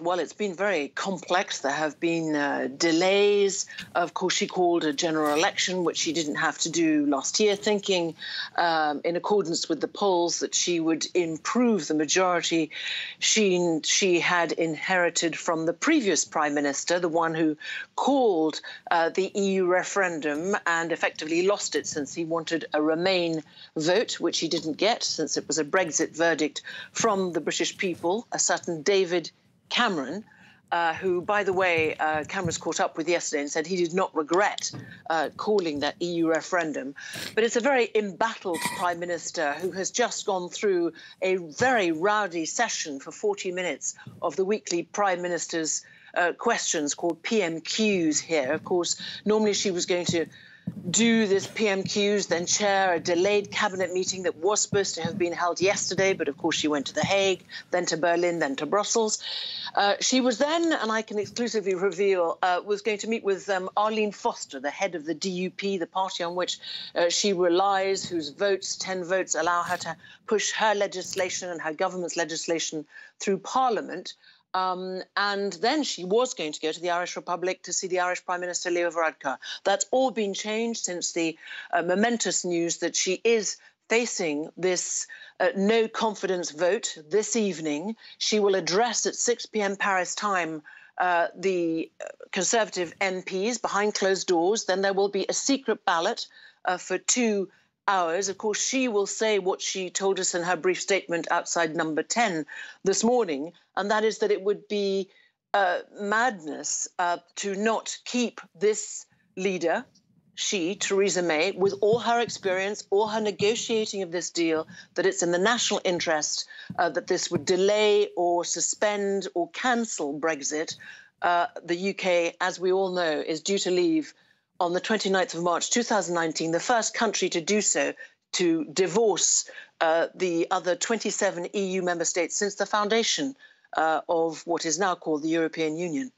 Well, it's been very complex. There have been delays. Of course, she called a general election, which she didn't have to do last year, thinking in accordance with the polls that she would improve the majority she had inherited from the previous prime minister, the one who called the EU referendum and effectively lost it, since he wanted a Remain vote, which he didn't get, since it was a Brexit verdict from the British people, a certain David Cameron, who, by the way, Cameron's caught up with yesterday and said he did not regret calling that EU referendum. But it's a very embattled prime minister who has just gone through a very rowdy session for 40 minutes of the weekly prime minister's questions, called PMQs here. Of course, normally she was going to do this PMQs, then chair a delayed cabinet meeting that was supposed to have been held yesterday, but of course she went to The Hague, then to Berlin, then to Brussels. She was then, and I can exclusively reveal, was going to meet with Arlene Foster, the head of the DUP, the party on which she relies, whose votes, 10 votes, allow her to push her legislation and her government's legislation through Parliament. And then she was going to go to the Irish Republic to see the Irish Prime Minister, Leo Varadkar. That's all been changed since the momentous news that she is facing this no confidence vote this evening. She will address at 6 p.m. Paris time the Conservative MPs behind closed doors. Then there will be a secret ballot for 2 hours. Of course, she will say what she told us in her brief statement outside Number 10 this morning, and that is that it would be madness to not keep this leader, she, Theresa May, with all her experience, all her negotiating of this deal, that it's in the national interest that this would delay or suspend or cancel Brexit. The UK, as we all know, is due to leave on the 29th of March 2019, the first country to do so, to divorce the other 27 EU member states since the foundation of what is now called the European Union.